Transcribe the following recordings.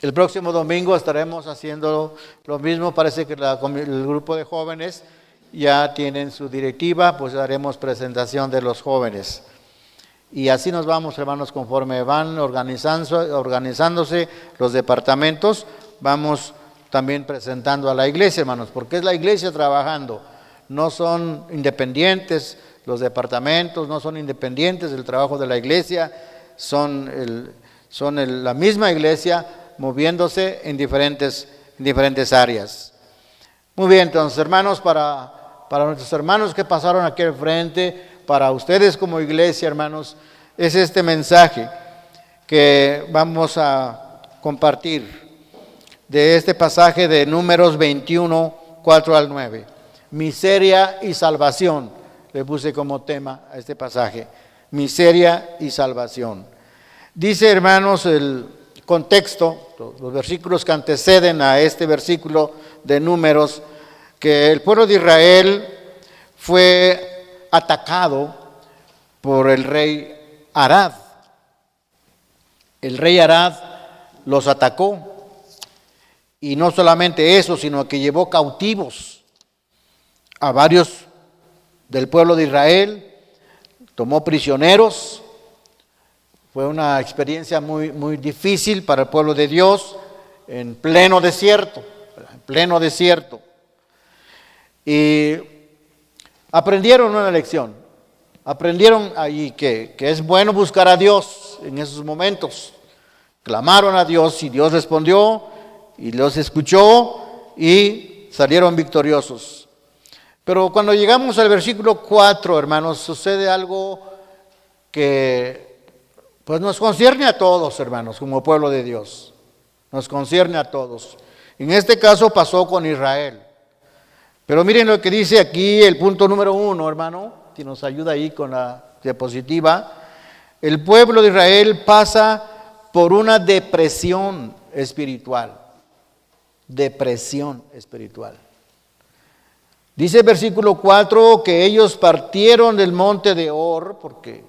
El próximo domingo estaremos haciendo lo mismo. Parece que el grupo de jóvenes ya tienen su directiva, pues haremos presentación de los jóvenes. Y así nos vamos, hermanos, conforme van organizándose los departamentos, vamos también presentando a la iglesia, hermanos, porque es la iglesia trabajando. No son independientes los departamentos, no son independientes del trabajo de la iglesia, son la misma iglesia moviéndose en diferentes áreas. Muy bien, entonces, hermanos, para nuestros hermanos que pasaron aquí al frente, para ustedes como iglesia, hermanos, es este mensaje que vamos a compartir de este pasaje de Números 21, 4 al 9. Miseria y salvación, le puse como tema a este pasaje. Miseria y salvación. Dice, hermanos, el contexto, los versículos que anteceden a este versículo de Números, que el pueblo de Israel fue atacado por el rey Arad. El rey Arad los atacó, y no solamente eso, sino que llevó cautivos a varios del pueblo de Israel, tomó prisioneros. Fue una experiencia muy, muy difícil para el pueblo de Dios en pleno desierto. Y aprendieron una lección. Aprendieron allí que es bueno buscar a Dios en esos momentos. Clamaron a Dios y Dios respondió y los escuchó y salieron victoriosos. Pero cuando llegamos al versículo 4, hermanos, sucede algo que pues nos concierne a todos, hermanos, como pueblo de Dios. Nos concierne a todos. En este caso pasó con Israel. Pero miren lo que dice aquí el punto número 1, hermano, que nos ayuda ahí con la diapositiva. El pueblo de Israel pasa por una depresión espiritual. Depresión espiritual. Dice el versículo 4 que ellos partieron del monte de Or, porque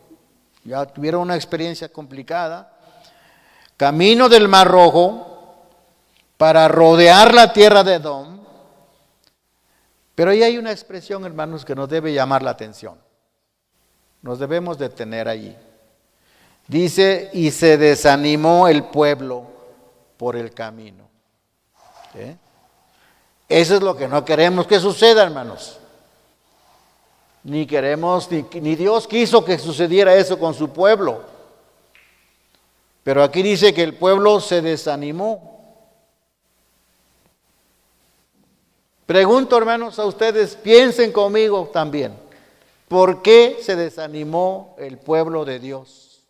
ya tuvieron una experiencia complicada, camino del Mar Rojo, para rodear la tierra de Edom. Pero ahí hay una expresión, hermanos, que nos debe llamar la atención. Nos debemos detener allí. Dice, y se desanimó el pueblo por el camino. ¿Sí? Eso es lo que no queremos que suceda, hermanos. Ni Dios quiso que sucediera eso con su pueblo. Pero aquí dice que el pueblo se desanimó. Pregunto, hermanos, a ustedes, piensen conmigo también. ¿Por qué se desanimó el pueblo de Dios?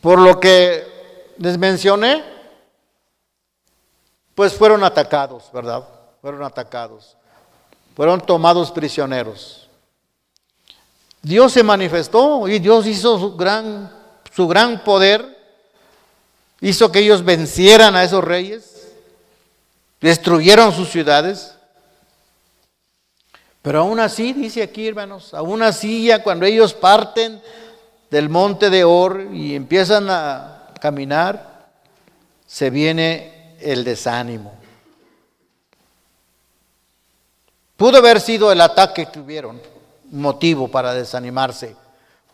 Por lo que les mencioné, pues fueron atacados, ¿verdad? Fueron atacados. Fueron tomados prisioneros. Dios se manifestó y Dios hizo su gran poder. Hizo que ellos vencieran a esos reyes. Destruyeron sus ciudades. Pero aún así, dice aquí, hermanos, aún así ya cuando ellos parten del monte de Or y empiezan a caminar, se viene el desánimo. Pudo haber sido el ataque que tuvieron, un motivo para desanimarse.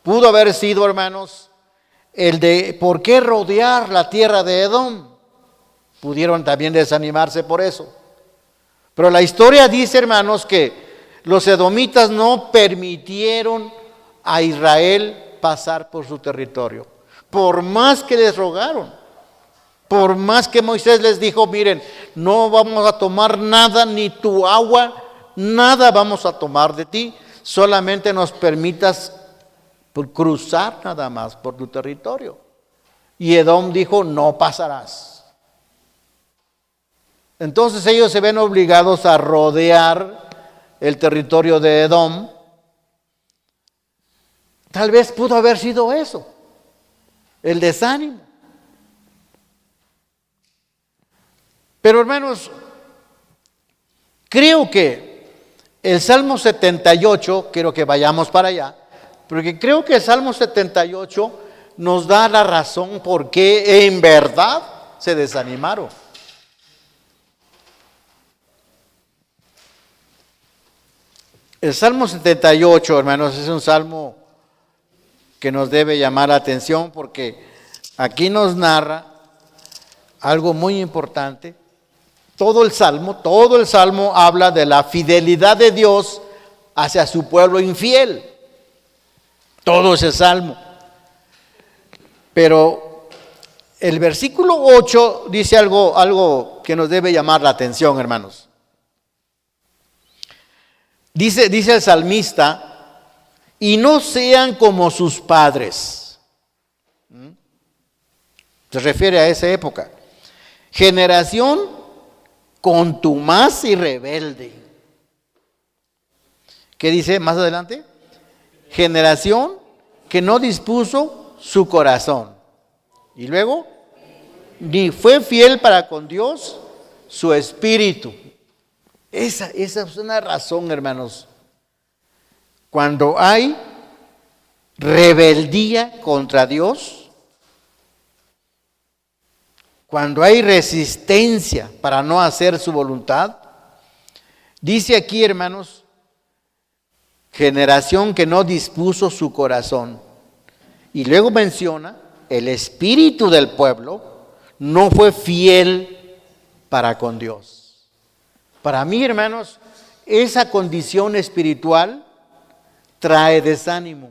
Pudo haber sido, hermanos, el de por qué rodear la tierra de Edom. Pudieron también desanimarse por eso. Pero la historia dice, hermanos, que los edomitas no permitieron a Israel pasar por su territorio. Por más que les rogaron, por más que Moisés les dijo, miren, no vamos a tomar nada, ni tu agua, nada vamos a tomar de ti, solamente nos permitas por cruzar nada más por tu territorio. Y Edom dijo, no pasarás. Entonces ellos se ven obligados a rodear el territorio de Edom. Tal vez pudo haber sido eso, el desánimo. Pero hermanos, creo que el Salmo 78, quiero que vayamos para allá, porque creo que el Salmo 78 nos da la razón por qué en verdad se desanimaron. El Salmo 78, hermanos, es un salmo que nos debe llamar la atención porque aquí nos narra algo muy importante. Todo el salmo habla de la fidelidad de Dios hacia su pueblo infiel. Todo ese salmo. Pero el versículo 8 dice algo que nos debe llamar la atención, hermanos. Dice el salmista, y no sean como sus padres. Se refiere a esa época. Generación contumaz y rebelde. ¿Qué dice más adelante? Generación que no dispuso su corazón. Y luego, ni fue fiel para con Dios su espíritu. Esa es una razón, hermanos. Cuando hay rebeldía contra Dios, cuando hay resistencia para no hacer su voluntad, dice aquí, hermanos, generación que no dispuso su corazón. Y luego menciona, el espíritu del pueblo no fue fiel para con Dios. Para mí, hermanos, esa condición espiritual trae desánimo.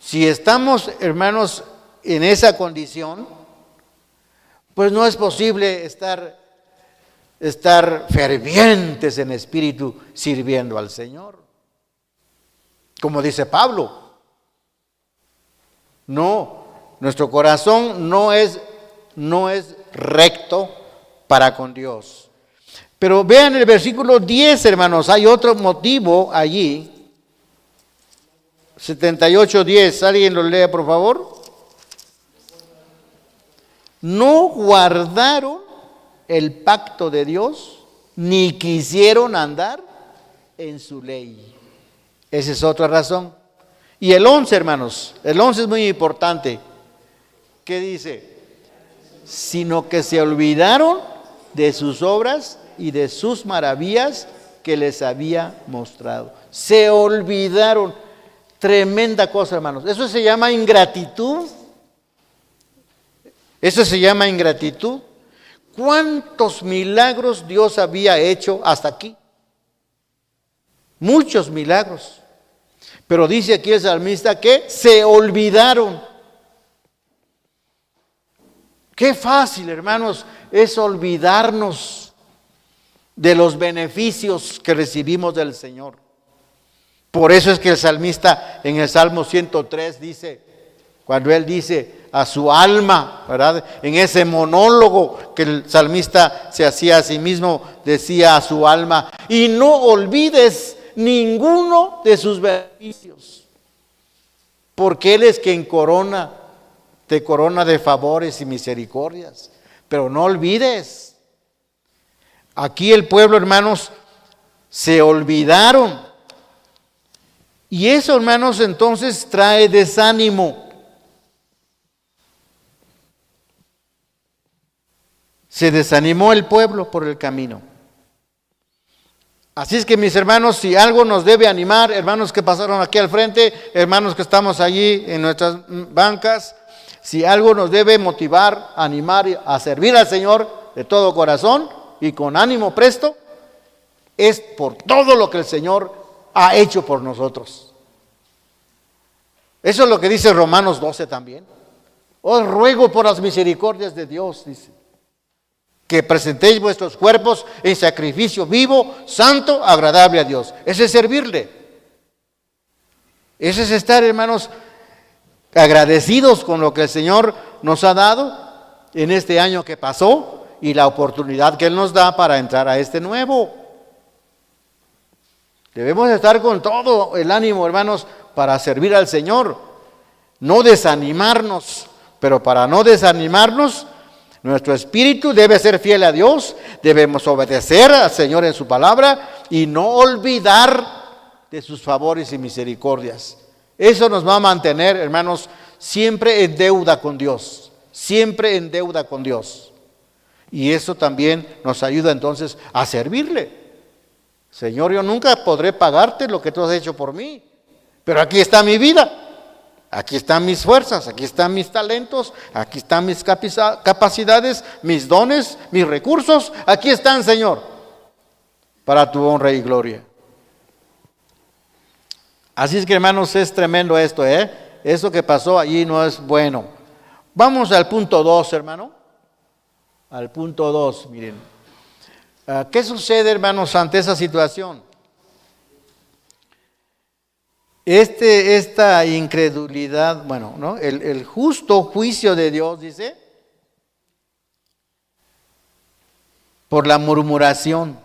Si estamos, hermanos, en esa condición, pues no es posible estar fervientes en espíritu sirviendo al Señor. Como dice Pablo, no, nuestro corazón no es recto para con Dios. Pero vean el versículo 10, hermanos, hay otro motivo allí. 78:10, ¿alguien lo lee, por favor? No guardaron el pacto de Dios, ni quisieron andar en su ley. Esa es otra razón. Y el 11, hermanos, el 11 es muy importante. ¿Qué dice? Sino que se olvidaron de sus obras y de sus maravillas que les había mostrado. Se olvidaron. Tremenda cosa, hermanos. Eso se llama ingratitud. Eso se llama ingratitud. ¿Cuántos milagros Dios había hecho hasta aquí? Muchos milagros. Pero dice aquí el salmista que se olvidaron. Qué fácil, hermanos, es olvidarnos de los beneficios que recibimos del Señor. Por eso es que el salmista en el Salmo 103 dice, cuando él dice a su alma, ¿verdad? En ese monólogo que el salmista se hacía a sí mismo, decía a su alma, y no olvides ninguno de sus beneficios, porque Él es quien te corona de favores y misericordias. Pero no olvides, aquí el pueblo, hermanos, se olvidaron. Y eso, hermanos, entonces trae desánimo. Se desanimó el pueblo por el camino. Así es que, mis hermanos, si algo nos debe animar, hermanos que pasaron aquí al frente, hermanos que estamos allí en nuestras bancas, si algo nos debe motivar, animar a servir al Señor de todo corazón y con ánimo presto, es por todo lo que el Señor ha hecho por nosotros. Eso es lo que dice Romanos 12 también. Os ruego por las misericordias de Dios, dice, que presentéis vuestros cuerpos en sacrificio vivo, santo, agradable a Dios. Ese es servirle. Ese es estar, hermanos, agradecidos con lo que el Señor nos ha dado en este año que pasó y la oportunidad que Él nos da para entrar a este nuevo. Debemos estar con todo el ánimo, hermanos, para servir al Señor. No desanimarnos, pero para no desanimarnos, nuestro espíritu debe ser fiel a Dios, debemos obedecer al Señor en su palabra y no olvidar de sus favores y misericordias. Eso nos va a mantener, hermanos, siempre en deuda con Dios, siempre en deuda con Dios. Y eso también nos ayuda entonces a servirle. Señor, yo nunca podré pagarte lo que tú has hecho por mí, pero aquí está mi vida. Aquí están mis fuerzas, aquí están mis talentos, aquí están mis capacidades, mis dones, mis recursos. Aquí están, Señor, para tu honra y gloria. Así es que, hermanos, es tremendo esto, ¿eh? Eso que pasó allí no es bueno. Vamos al punto 2, hermano. Al punto 2, miren. ¿Qué sucede, hermanos, ante esa situación? Esta incredulidad, bueno, ¿no? El justo juicio de Dios, dice, por la murmuración.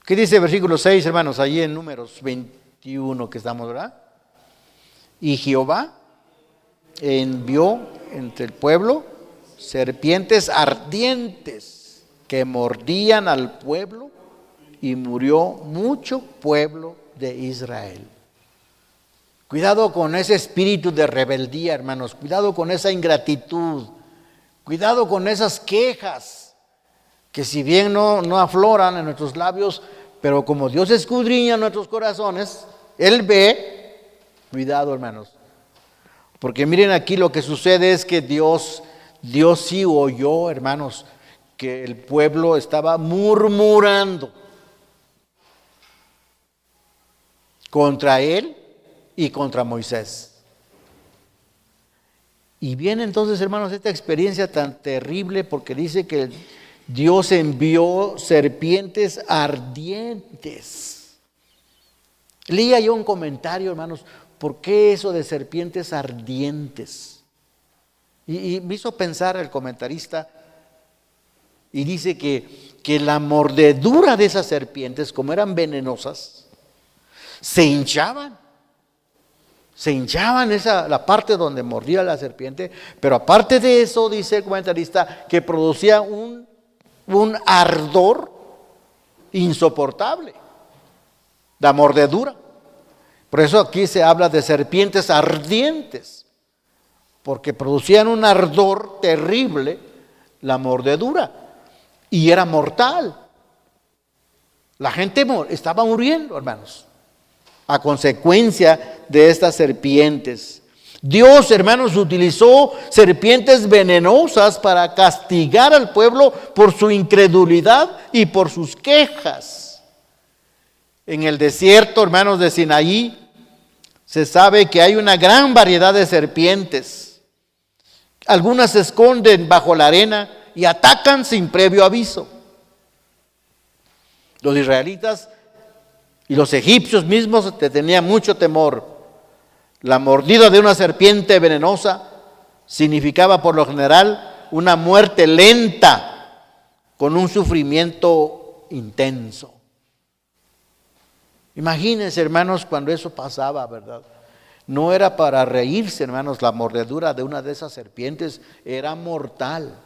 ¿Qué dice el versículo 6, hermanos? Allí en Números 21 que estamos, ¿verdad? Y Jehová envió entre el pueblo serpientes ardientes que mordían al pueblo y murió mucho pueblo de Israel. Cuidado con ese espíritu de rebeldía, hermanos. Cuidado con esa ingratitud. Cuidado con esas quejas que si bien no afloran en nuestros labios, pero como Dios escudriña nuestros corazones, Él ve. Cuidado, hermanos. Porque miren aquí lo que sucede es que Dios sí oyó, hermanos, que el pueblo estaba murmurando contra él y contra Moisés. Y viene entonces, hermanos, esta experiencia tan terrible porque dice que Dios envió serpientes ardientes. Leía yo un comentario, hermanos, ¿por qué eso de serpientes ardientes? Y me hizo pensar el comentarista y dice que la mordedura de esas serpientes, como eran venenosas, se hinchaban la parte donde mordía la serpiente, pero aparte de eso, dice el comentarista, que producía un ardor insoportable, la mordedura. Por eso aquí se habla de serpientes ardientes, porque producían un ardor terrible la mordedura, y era mortal. La gente estaba muriendo, hermanos, a consecuencia de estas serpientes. Dios, hermanos, utilizó serpientes venenosas para castigar al pueblo por su incredulidad y por sus quejas. En el desierto, hermanos, de Sinaí, se sabe que hay una gran variedad de serpientes. Algunas se esconden bajo la arena y atacan sin previo aviso. Los israelitas y los egipcios mismos tenían mucho temor. La mordida de una serpiente venenosa significaba por lo general una muerte lenta con un sufrimiento intenso. Imagínense, hermanos, cuando eso pasaba, ¿verdad? No era para reírse, hermanos, la mordedura de una de esas serpientes era mortal.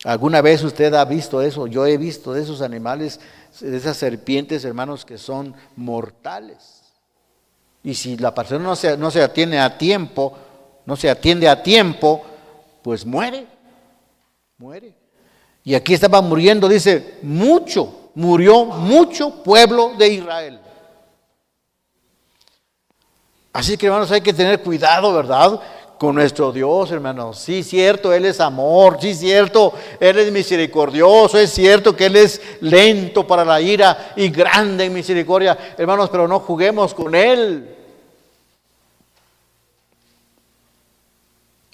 ¿Alguna vez usted ha visto eso? Yo he visto de esos animales, de esas serpientes, hermanos, que son mortales. Y si la persona no se atiende a tiempo, pues muere. Y aquí estaba muriendo, dice, murió mucho pueblo de Israel. Así que, hermanos, hay que tener cuidado, ¿verdad?, con nuestro Dios, hermanos. Sí, cierto, Él es amor. Sí, cierto, Él es misericordioso. Es cierto que Él es lento para la ira y grande en misericordia, hermanos, pero no juguemos con Él.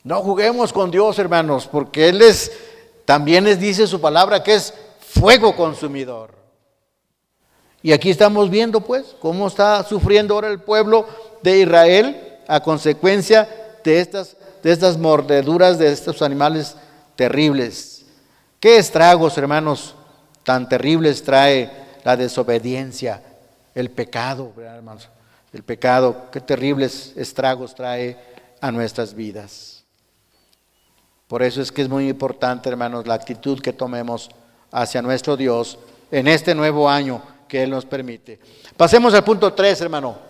No juguemos con Dios, hermanos, porque Él también les dice su palabra que es fuego consumidor. Y aquí estamos viendo, pues, cómo está sufriendo ahora el pueblo de Israel a consecuencia de estas mordeduras de estos animales terribles. ¿Qué estragos, hermanos, tan terribles trae la desobediencia, el pecado, ¿verdad, hermanos? El pecado, qué terribles estragos trae a nuestras vidas. Por eso es que es muy importante, hermanos, la actitud que tomemos hacia nuestro Dios en este nuevo año que Él nos permite. Pasemos al punto 3, hermano.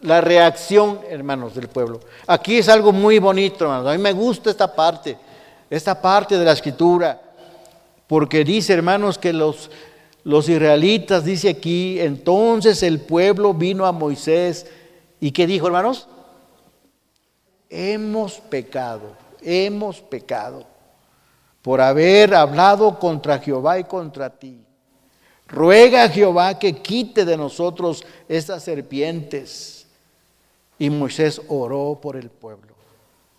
La reacción, hermanos, del pueblo. Aquí es algo muy bonito, hermanos. A mí me gusta esta parte de la Escritura, porque dice, hermanos, que los israelitas, dice aquí, entonces el pueblo vino a Moisés. ¿Y qué dijo, hermanos? Hemos pecado por haber hablado contra Jehová y contra ti. Ruega a Jehová que quite de nosotros estas serpientes. Y Moisés oró por el pueblo.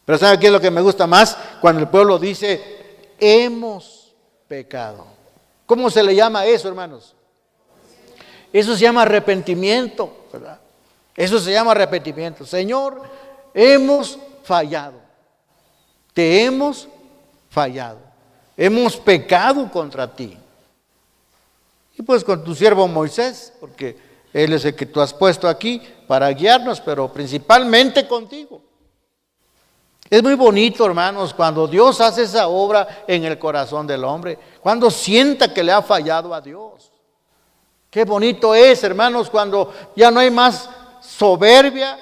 Pero ¿sabe qué es lo que me gusta más? Cuando el pueblo dice, hemos pecado. ¿Cómo se le llama eso, hermanos? Eso se llama arrepentimiento, ¿verdad? Eso se llama arrepentimiento. Señor, hemos fallado. Te hemos fallado. Hemos pecado contra ti. Y pues con tu siervo Moisés, porque él es el que tú has puesto aquí para guiarnos, pero principalmente contigo. Es muy bonito, hermanos, cuando Dios hace esa obra en el corazón del hombre, cuando sienta que le ha fallado a Dios. Qué bonito es, hermanos, cuando ya no hay más soberbia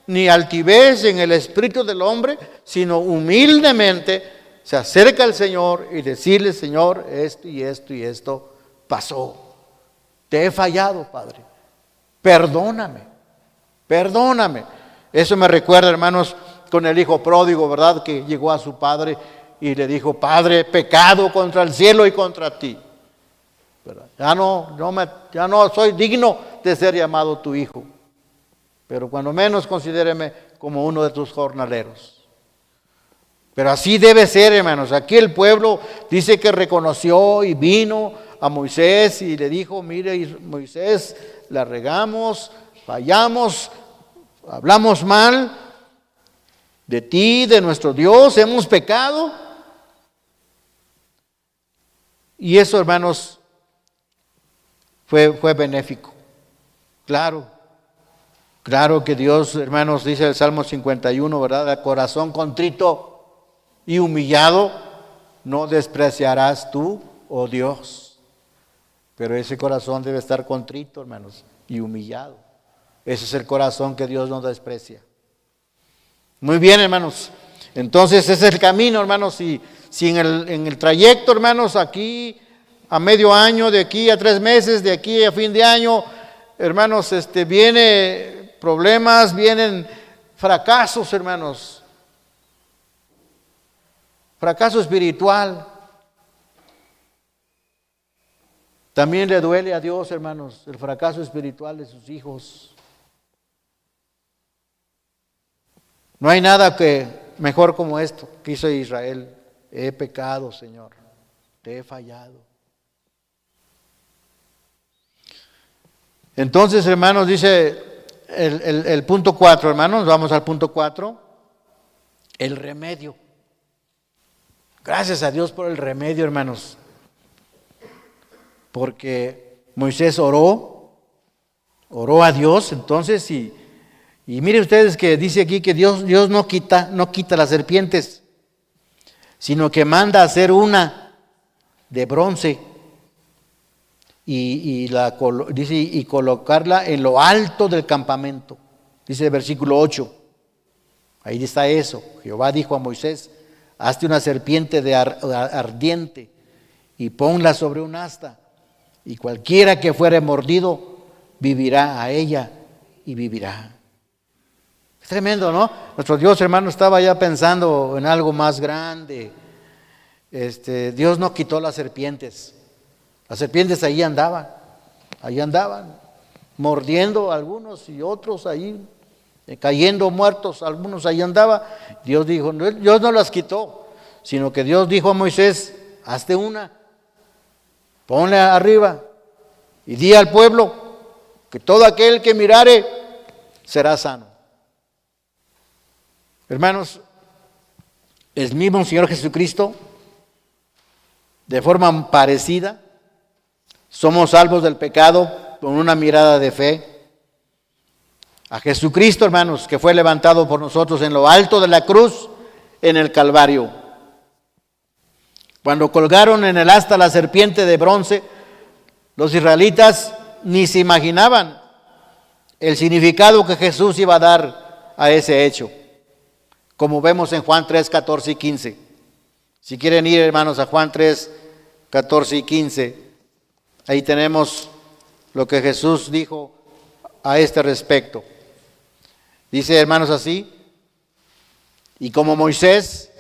ni altivez en el espíritu del hombre, sino humildemente se acerca al Señor y decirle, Señor, esto y esto y esto pasó. Te he fallado, Padre. Perdóname. Eso me recuerda, hermanos, con el hijo pródigo, ¿verdad? Que llegó a su padre y le dijo, Padre, he pecado contra el cielo y contra ti. ¿Verdad? Ya no soy digno de ser llamado tu hijo. Pero cuando menos considéreme como uno de tus jornaleros. Pero así debe ser, hermanos. Aquí el pueblo dice que reconoció y vino a Moisés y le dijo, mire Moisés, la regamos, fallamos, hablamos mal de ti, de nuestro Dios, hemos pecado. Y eso, hermanos, fue benéfico. Claro que Dios, hermanos, dice el Salmo 51, ¿verdad? El corazón contrito y humillado no despreciarás tú, oh Dios. Pero ese corazón debe estar contrito, hermanos, y humillado. Ese es el corazón que Dios no desprecia. Muy bien, hermanos. Entonces ese es el camino, hermanos. Si en el trayecto, hermanos, aquí a medio año, de aquí a 3 meses, de aquí a fin de año, hermanos, viene problemas, vienen fracasos, hermanos. Fracaso espiritual. También le duele a Dios, hermanos, el fracaso espiritual de sus hijos. No hay nada mejor como esto que hizo Israel. He pecado, Señor, te he fallado. Entonces, hermanos, dice el punto 4, hermanos, vamos al punto 4, el remedio. Gracias a Dios por el remedio, hermanos. Porque Moisés oró a Dios, entonces, y miren ustedes que dice aquí que Dios no quita las serpientes, sino que manda a hacer una de bronce y colocarla en lo alto del campamento. Dice el versículo 8, ahí está eso. Jehová dijo a Moisés, hazte una serpiente de ardiente y ponla sobre un asta, y cualquiera que fuere mordido vivirá a ella y vivirá. Es tremendo, ¿no? Nuestro Dios, hermano, estaba ya pensando en algo más grande. Dios no quitó las serpientes. Las serpientes ahí andaban, mordiendo a algunos y otros ahí, cayendo muertos, algunos ahí andaban. Dios dijo, Dios no las quitó, sino que Dios dijo a Moisés, hazte una, ponla arriba y di al pueblo que todo aquel que mirare será sano. Hermanos, el mismo Señor Jesucristo, de forma parecida, somos salvos del pecado con una mirada de fe. A Jesucristo, hermanos, que fue levantado por nosotros en lo alto de la cruz, en el Calvario. Cuando colgaron en el asta la serpiente de bronce, los israelitas ni se imaginaban el significado que Jesús iba a dar a ese hecho, como vemos en Juan 3, 14 y 15. Si quieren ir, hermanos, a Juan 3, 14 y 15, ahí tenemos lo que Jesús dijo a este respecto. Dice, hermanos, así: y como Moisés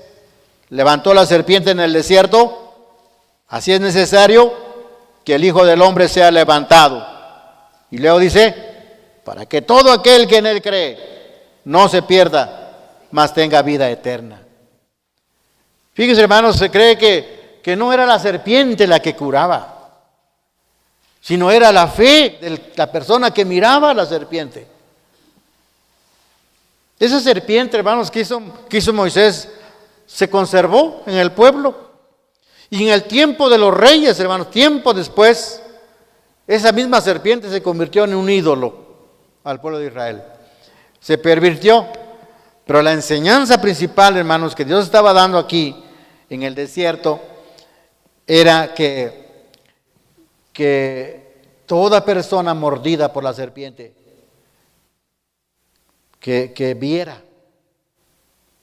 levantó la serpiente en el desierto, así es necesario que el Hijo del Hombre sea levantado. Y luego dice, para que todo aquel que en él cree no se pierda, mas tenga vida eterna. Fíjense, hermanos, se cree que no era la serpiente la que curaba, sino era la fe de la persona que miraba a la serpiente. Esa serpiente, hermanos, que hizo Moisés, se conservó en el pueblo. Y en el tiempo de los reyes, hermanos, tiempo después, esa misma serpiente se convirtió en un ídolo al pueblo de Israel. Se pervirtió. Pero la enseñanza principal, hermanos, que Dios estaba dando aquí en el desierto, era que toda persona mordida por la serpiente, que viera,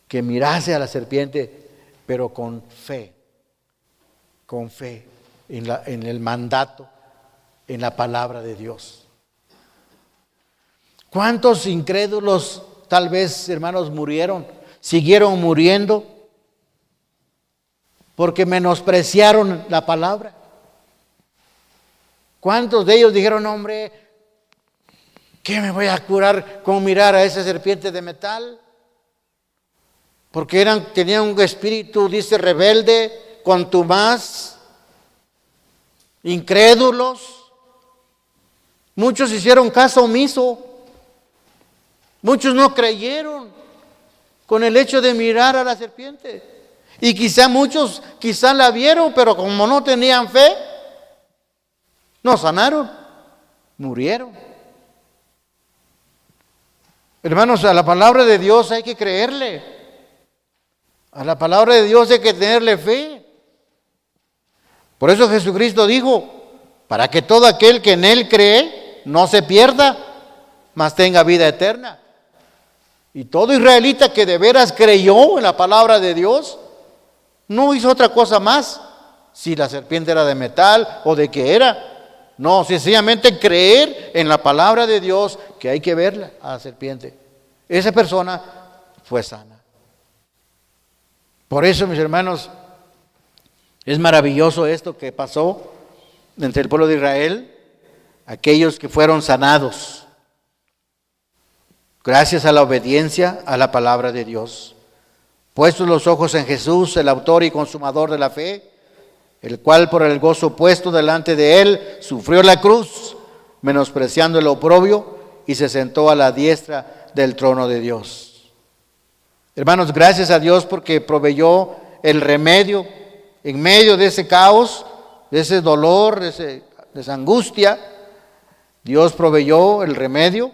que mirase a la serpiente, pero con fe en el mandato, en la palabra de Dios. ¿Cuántos incrédulos tal vez, hermanos, murieron, siguieron muriendo porque menospreciaron la palabra? ¿Cuántos de ellos dijeron, hombre, ¿qué me voy a curar con mirar a esa serpiente de metal? Porque tenían un espíritu, dice, rebelde, contumaz, incrédulos. Muchos hicieron caso omiso. Muchos no creyeron con el hecho de mirar a la serpiente. Y muchos la vieron, pero como no tenían fe, no sanaron, murieron. Hermanos, a la palabra de Dios hay que creerle. A la palabra de Dios hay que tenerle fe. Por eso Jesucristo dijo, para que todo aquel que en Él cree no se pierda, mas tenga vida eterna. Y todo israelita que de veras creyó en la palabra de Dios, no hizo otra cosa más. Si la serpiente era de metal o de qué era. No, sencillamente creer en la palabra de Dios, que hay que verla a la serpiente. Esa persona fue sana. Por eso, mis hermanos, es maravilloso esto que pasó entre el pueblo de Israel, aquellos que fueron sanados, gracias a la obediencia a la palabra de Dios. Puestos los ojos en Jesús, el autor y consumador de la fe, el cual por el gozo puesto delante de él sufrió la cruz, menospreciando el oprobio, y se sentó a la diestra del trono de Dios. Hermanos, gracias a Dios porque proveyó el remedio en medio de ese caos, de ese dolor, de esa angustia. Dios proveyó el remedio,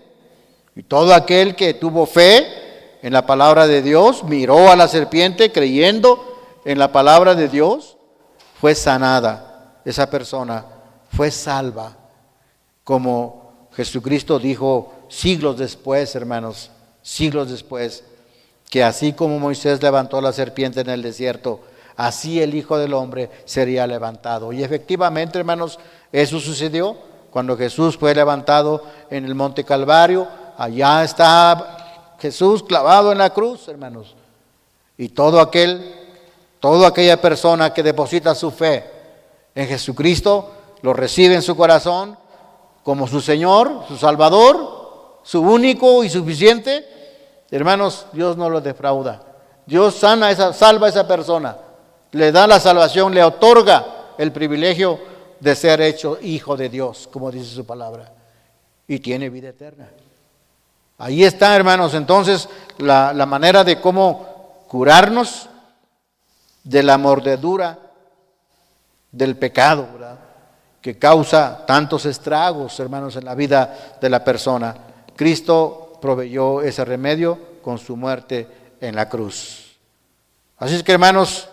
y todo aquel que tuvo fe en la palabra de Dios, miró a la serpiente creyendo en la palabra de Dios, fue sanada. Esa persona fue salva, como Jesucristo dijo siglos después, hermanos, siglos después, que así como Moisés levantó la serpiente en el desierto, así el Hijo del Hombre sería levantado. Y efectivamente, hermanos, eso sucedió cuando Jesús fue levantado en el Monte Calvario. Allá está Jesús clavado en la cruz, hermanos. Y toda aquella persona que deposita su fe en Jesucristo, lo recibe en su corazón como su Señor, su Salvador, su único y suficiente. Hermanos, Dios no lo defrauda. Dios salva a esa persona, le da la salvación, le otorga el privilegio de ser hecho hijo de Dios, como dice su palabra, y tiene vida eterna. Ahí está, hermanos, entonces la manera de cómo curarnos de la mordedura del pecado, ¿verdad?, que causa tantos estragos, hermanos, en la vida de la persona. Cristo proveyó ese remedio con su muerte en la cruz. Así es que, hermanos,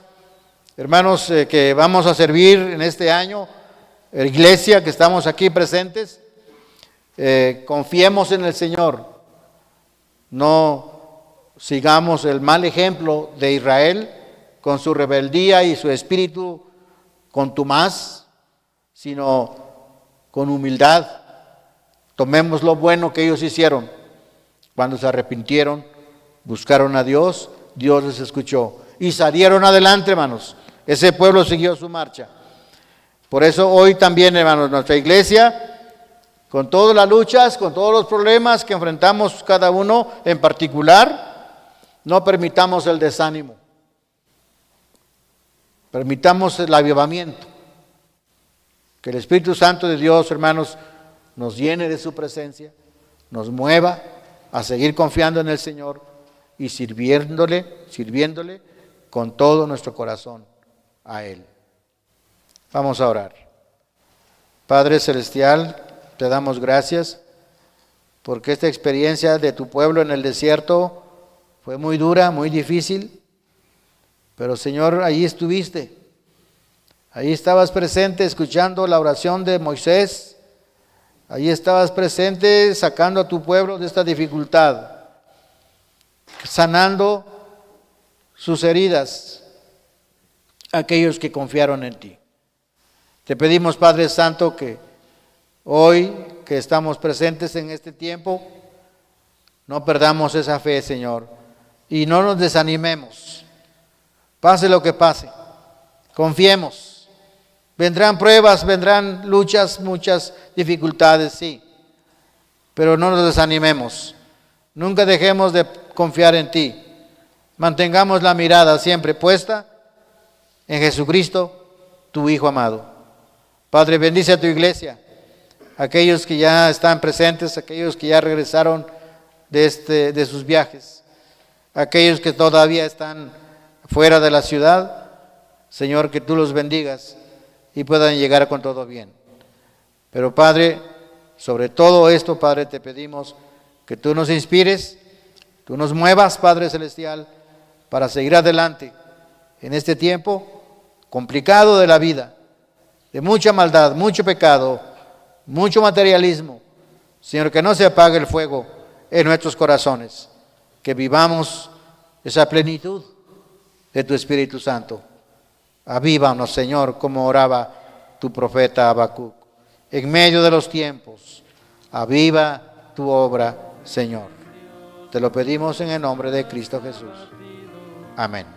que vamos a servir en este año, iglesia que estamos aquí presentes, Confiemos en el Señor. No sigamos el mal ejemplo de Israel con su rebeldía y su espíritu contumaz, sino con humildad. Tomemos lo bueno que ellos hicieron. Cuando se arrepintieron, buscaron a Dios, Dios les escuchó y salieron adelante, hermanos. Ese pueblo siguió su marcha. Por eso hoy también, hermanos, nuestra iglesia, con todas las luchas, con todos los problemas que enfrentamos cada uno en particular, no permitamos el desánimo. Permitamos el avivamiento. Que el Espíritu Santo de Dios, hermanos, nos llene de su presencia, nos mueva a seguir confiando en el Señor y sirviéndole con todo nuestro corazón a Él. Vamos a orar. Padre Celestial, te damos gracias porque esta experiencia de tu pueblo en el desierto fue muy dura, muy difícil, pero Señor, allí estuviste. Ahí estabas presente escuchando la oración de Moisés. Allí estabas presente sacando a tu pueblo de esta dificultad, sanando sus heridas, aquellos que confiaron en ti. Te pedimos, Padre Santo, que hoy que estamos presentes en este tiempo, no perdamos esa fe, Señor, y no nos desanimemos. Pase lo que pase, confiemos. Vendrán pruebas, vendrán luchas, muchas dificultades, sí, pero no nos desanimemos. Nunca dejemos de confiar en ti. Mantengamos la mirada siempre puesta en Jesucristo, tu Hijo amado. Padre, bendice a tu iglesia, aquellos que ya están presentes, aquellos que ya regresaron de sus viajes, aquellos que todavía están fuera de la ciudad. Señor, que tú los bendigas y puedan llegar con todo bien. Pero Padre, sobre todo esto, Padre, te pedimos que tú nos inspires, tú nos muevas, Padre Celestial, para seguir adelante en este tiempo complicado de la vida, de mucha maldad, mucho pecado, mucho materialismo. Señor, que no se apague el fuego en nuestros corazones, que vivamos esa plenitud de tu Espíritu Santo. Avívanos, Señor, como oraba tu profeta Habacuc. En medio de los tiempos, aviva tu obra, Señor. Te lo pedimos en el nombre de Cristo Jesús. Amén.